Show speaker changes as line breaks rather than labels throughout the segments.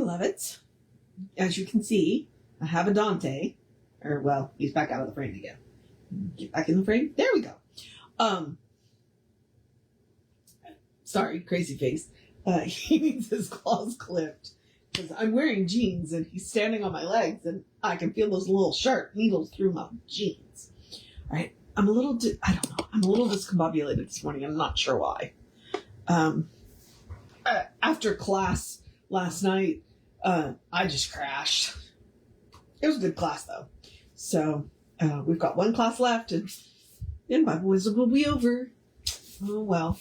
beloveds. As you can see, I have a Dante. Or, well, he's back out of the frame again. Get back in the frame. There we go. Sorry, crazy face. He needs his claws clipped because I'm wearing jeans and he's standing on my legs and I can feel those little sharp needles through my jeans. All right. I'm a little, I don't know. I'm a little discombobulated this morning. I'm not sure why. After class last night, I just crashed. It was a good class though. So, we've got one class left and then Bible Wisdom will be over. Oh, well,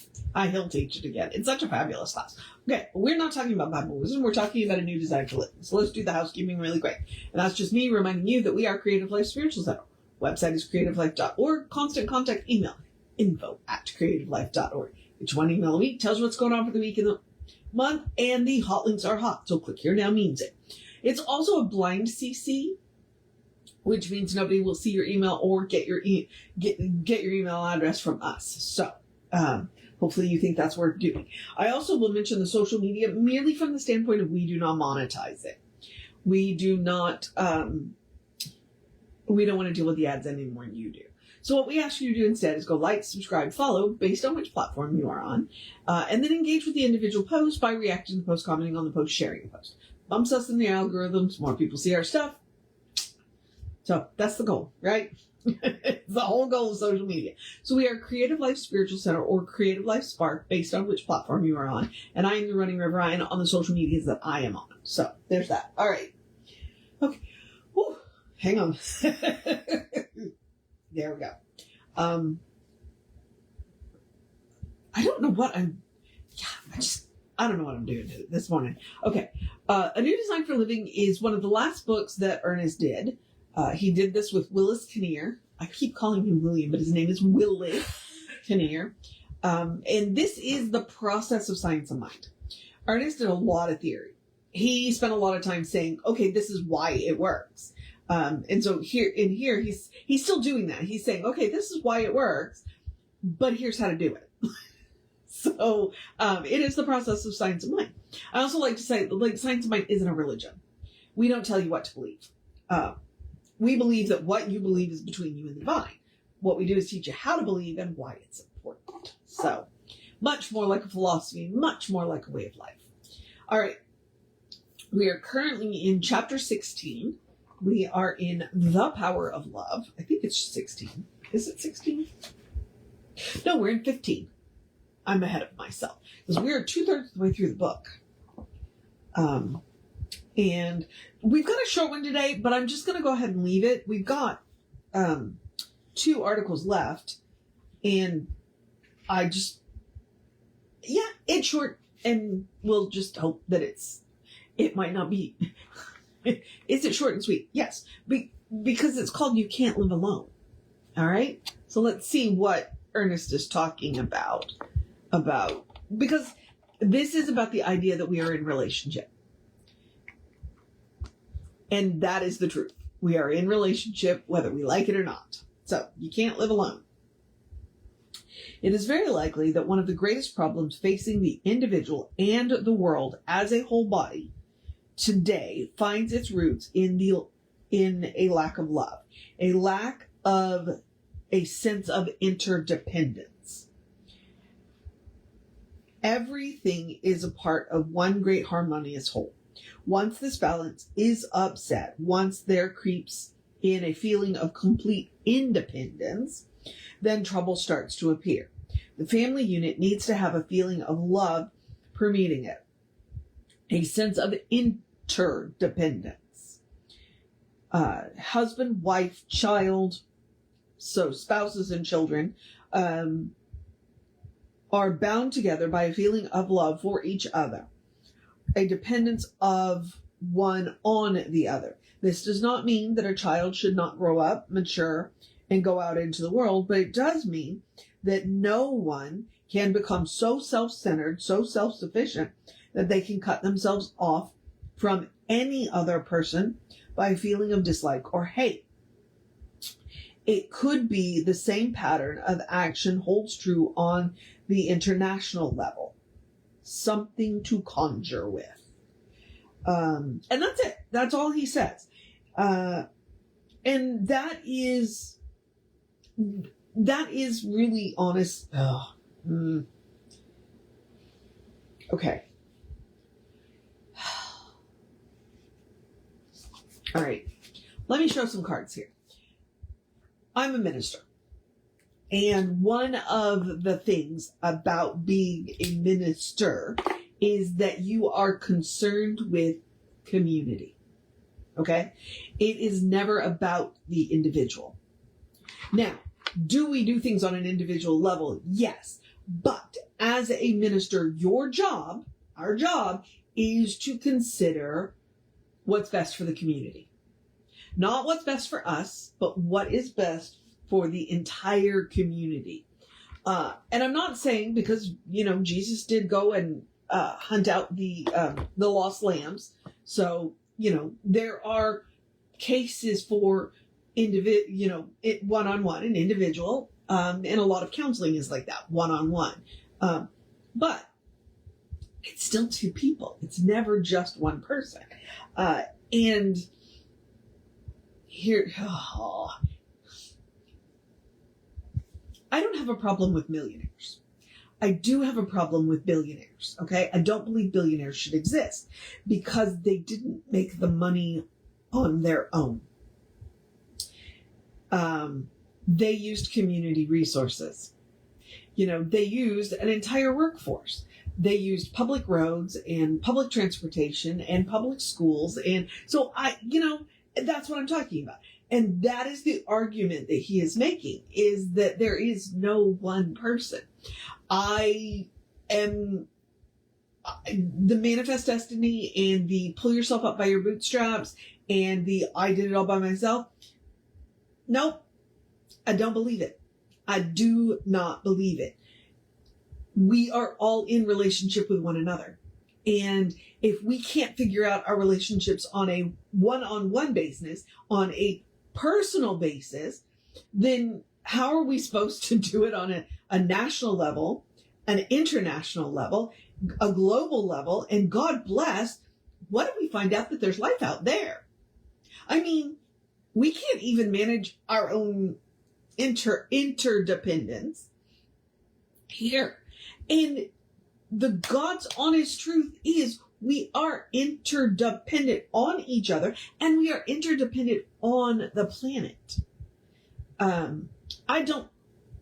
he'll teach it again. It's such a fabulous class. Okay, we're not talking about Bible Wisdom. We're talking about a new design for living. So let's do the housekeeping really quick. And that's just me reminding you that we are Creative Life Spiritual Center. Website is creativelife.org. Constant contact email, info@creativelife.org. Each one email a week tells you what's going on for the week and the month, and the hot links are hot. So click here now means it. It's also a blind CC, which means nobody will see your email or get your email address from us. So, hopefully you think that's worth doing. I also will mention the social media merely from the standpoint of we do not monetize it. We do not, we don't want to deal with the ads any more than you do. So what we ask you to do instead is go like, subscribe, follow based on which platform you are on, and then engage with the individual post by reacting to the post, commenting on the post, sharing the post. Bumps us in the algorithms, more people see our stuff. So that's the goal, right? It's the whole goal of social media. So we are Creative Life Spiritual Center or Creative Life Spark based on which platform you are on. And I am the Running River Ryan on the social medias that I am on. So there's that. All right. Okay. Whew. Hang on. There we go. I don't know what I don't know what I'm doing this morning. Okay. A New Design for Living is one of the last books that Ernest did. He did this with Willis Kinnear. I keep calling him William, but his name is Willis Kinnear. And this is the process of science of mind. Ernest did a lot of theory. He spent a lot of time saying, okay, this is why it works. And so here, he's still doing that. He's saying, okay, this is why it works, but here's how to do it. So, it is the process of science of mind. I also like to say, like, science of mind isn't a religion. We don't tell you what to believe. We believe that what you believe is between you and the divine. What we do is teach you how to believe and why it's important. So, much more like a philosophy, much more like a way of life. All right. We are currently in chapter 16. We are in The Power of Love. I think it's 16. Is it 16? No, we're in 15. I'm ahead of myself because we are 2/3 of the way through the book. And we've got a short one today, but I'm just going to go ahead and leave it. We've got 2 articles left, and it's short, and we'll just hope that it might not be. Is it short and sweet? Yes, because it's called You Can't Live Alone. All right? So let's see what Ernest is talking about, because this is about the idea that we are in relationship. And that is the truth. We are in relationship whether we like it or not. So you can't live alone. It is very likely that one of the greatest problems facing the individual and the world as a whole body today finds its roots in a lack of love, a lack of a sense of interdependence. Everything is a part of one great harmonious whole. Once this balance is upset, once there creeps in a feeling of complete independence, then trouble starts to appear. The family unit needs to have a feeling of love permeating it, a sense of interdependence. Husband, wife, child, so spouses and children, are bound together by a feeling of love for each other, a dependence of one on the other. This does not mean that a child should not grow up, mature, and go out into the world, but it does mean that no one can become so self-centered, so self-sufficient, that they can cut themselves off from any other person by a feeling of dislike or hate. It could be the same pattern of action holds true on the international level. Something to conjure with. And that's it. That's all he says. And that is really honest. Okay. All right. Let me show some cards here. I'm a minister. And one of the things about being a minister is that you are concerned with community. Okay? It is never about the individual. Now, do we do things on an individual level? Yes. But as a minister, our job, is to consider what's best for the community. Not what's best for us, but what is best for the entire community. And I'm not saying because, Jesus did go and hunt out the lost lambs. So, there are cases for one-on-one and individual. And a lot of counseling is like that, one-on-one. But it's still two people. It's never just one person. And here, I don't have a problem with millionaires. I do have a problem with billionaires, okay? I don't believe billionaires should exist because they didn't make the money on their own. They used community resources. They used an entire workforce. They used public roads and public transportation and public schools. And so that's what I'm talking about. And that is the argument that he is making, is that there is no one person. I am the manifest destiny and the pull yourself up by your bootstraps and the I did it all by myself. Nope. I don't believe it. I do not believe it. We are all in relationship with one another. And if we can't figure out our relationships on a one-on-one basis, on a personal basis, then how are we supposed to do it on a national level, an international level, a global level? And God bless, what if we find out that there's life out there? I mean, we can't even manage our own interdependence here. And the God's honest truth is we are interdependent on each other and we are interdependent on the planet. I'm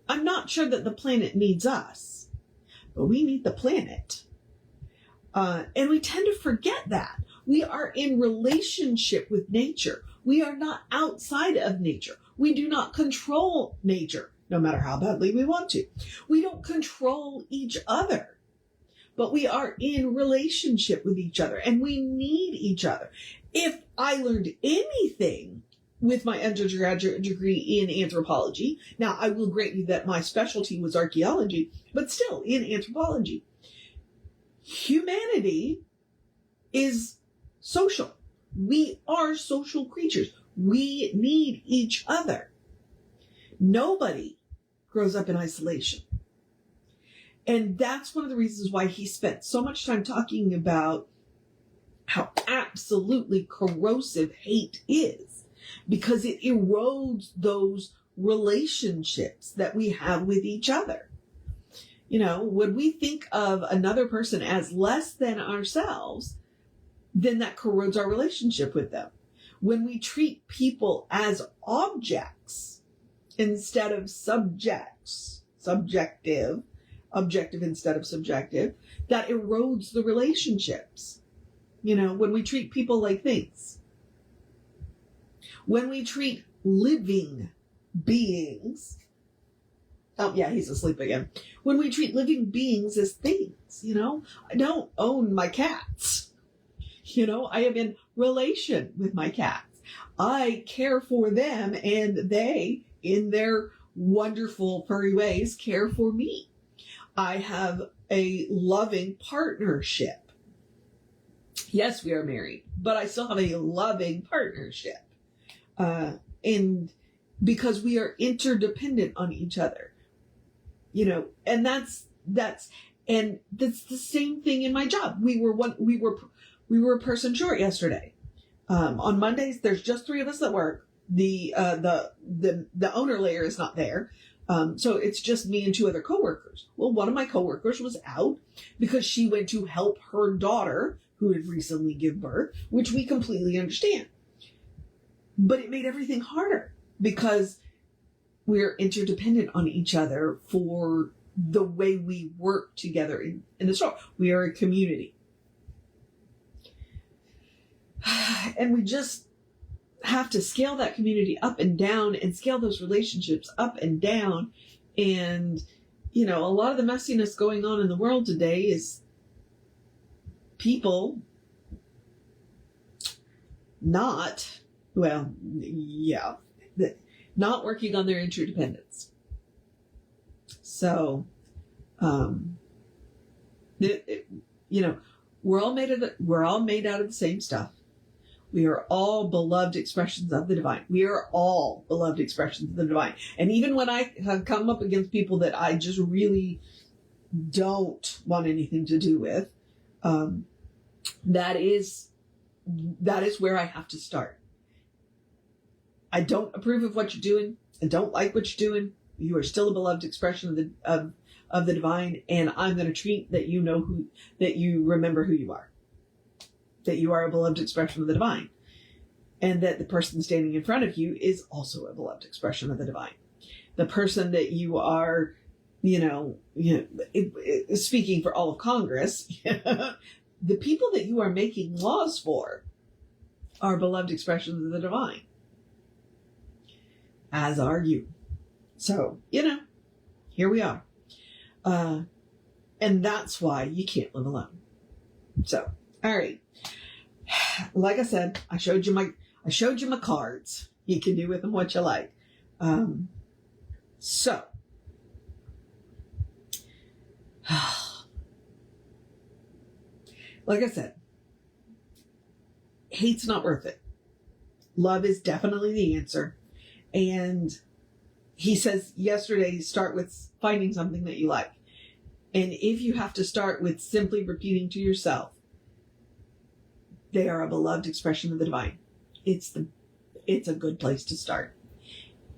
not sure that the planet needs us, but we need the planet. And we tend to forget that. We are in relationship with nature. We are not outside of nature. We do not control nature, no matter how badly we want to. We don't control each other. But we are in relationship with each other and we need each other. If I learned anything with my undergraduate degree in anthropology, now I will grant you that my specialty was archaeology, but still in anthropology, humanity is social. We are social creatures. We need each other. Nobody grows up in isolation. And that's one of the reasons why he spent so much time talking about how absolutely corrosive hate is, because it erodes those relationships that we have with each other. When we think of another person as less than ourselves, then that corrodes our relationship with them. When we treat people as objects instead of subjects, objective instead of subjective, that erodes the relationships. When we treat people like things, when we treat living beings, oh yeah, he's asleep again. When we treat living beings as things, I don't own my cats. I am in relation with my cats. I care for them and they, in their wonderful furry ways, care for me. I have a loving partnership. Yes, we are married, but I still have a loving partnership. And because we are interdependent on each other, and that's the same thing in my job. We we were a person short yesterday. On Mondays, there's just 3 of us that work. The owner layer is not there. So it's just me and 2 other coworkers. Well, one of my coworkers was out because she went to help her daughter who had recently given birth, which we completely understand. But it made everything harder because we're interdependent on each other for the way we work together in the store. We are a community. And we just have to scale that community up and down and scale those relationships up and down. And, you know, a lot of the messiness going on in the world today is people not working on their interdependence. So, you know, we're all made out of the same stuff. We are all beloved expressions of the divine. We are all beloved expressions of the divine. And even when I have come up against people that I just really don't want anything to do with, that is where I have to start. I don't approve of what you're doing. I don't like what you're doing. You are still a beloved expression of the divine, and I'm going to treat that you remember who you are. That you are a beloved expression of the divine, and that the person standing in front of you is also a beloved expression of the divine. The person that you are, speaking for all of Congress, the people that you are making laws for are beloved expressions of the divine, as are you. So, here we are. And that's why you can't live alone. So, all right. Like I said, I showed you my cards. You can do with them what you like. So, like I said, hate's not worth it. Love is definitely the answer. And he says yesterday, start with finding something that you like. And if you have to start with simply repeating to yourself, they are a beloved expression of the divine, it's a good place to start.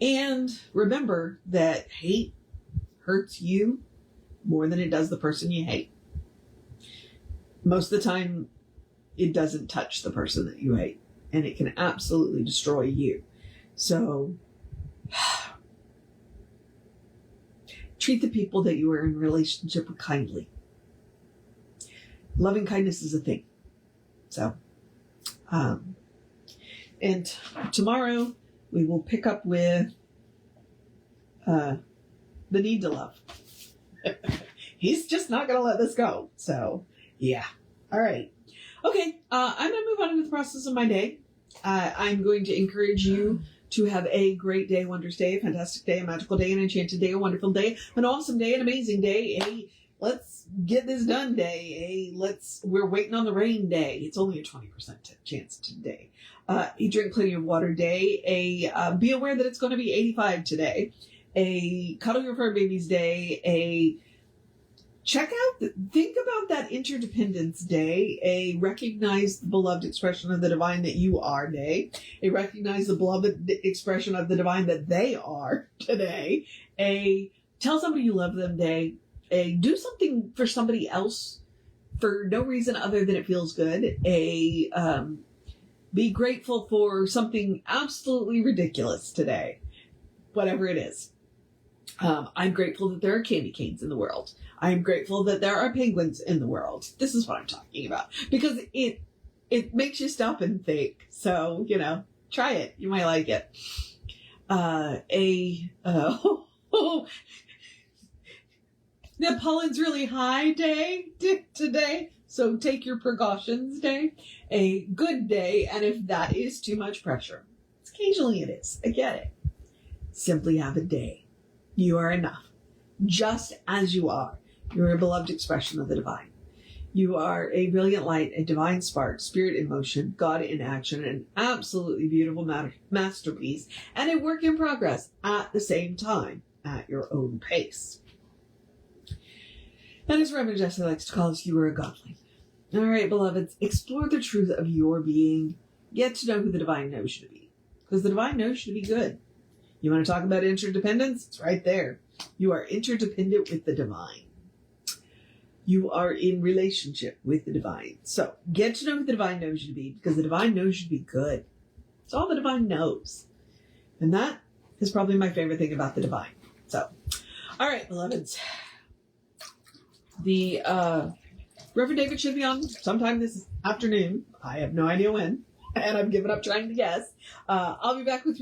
And remember that hate hurts you more than it does the person you hate. Most of the time, it doesn't touch the person that you hate, and it can absolutely destroy you. So, treat the people that you are in relationship with kindly. Loving kindness is a thing. So, and tomorrow we will pick up with the need to love. He's just not going to let this go. So, yeah. All right. Okay. I'm going to move on into the process of my day. I'm going to encourage you to have a great day, wondrous day, a fantastic day, a magical day, an enchanted day, a wonderful day, an awesome day, an amazing day, a let's get this done day, we're waiting on the rain day. It's only a 20% chance today. You drink plenty of water day, be aware that it's going to be 85 today, a cuddle your fur babies day, think about that interdependence day, a recognize the beloved expression of the divine that you are day, a recognize the beloved expression of the divine that they are today, a tell somebody you love them day, a do something for somebody else for no reason other than it feels good, a be grateful for something absolutely ridiculous today, whatever it is. I'm grateful that there are candy canes in the world. I'm grateful that there are penguins in the world. This is what I'm talking about. Because it makes you stop and think. So, try it. You might like it. The pollen's really high day today. So take your precautions day. A good day. And if that is too much pressure, occasionally it is. I get it. Simply have a day. You are enough. Just as you are. You're a beloved expression of the divine. You are a brilliant light, a divine spark, spirit in motion, God in action, an absolutely beautiful masterpiece, and a work in progress at the same time, at your own pace. And as Reverend Jesse likes to call us, you are a godling. All right, beloveds, explore the truth of your being. Get to know who the divine knows you to be. Because the divine knows you to be good. You want to talk about interdependence? It's right there. You are interdependent with the divine. You are in relationship with the divine. So get to know who the divine knows you to be, because the divine knows you to be good. It's all the divine knows. And that is probably my favorite thing about the divine. So, all right, beloveds. The Reverend David should be on sometime this afternoon. I have no idea when. And I've given up trying to guess. I'll be back with you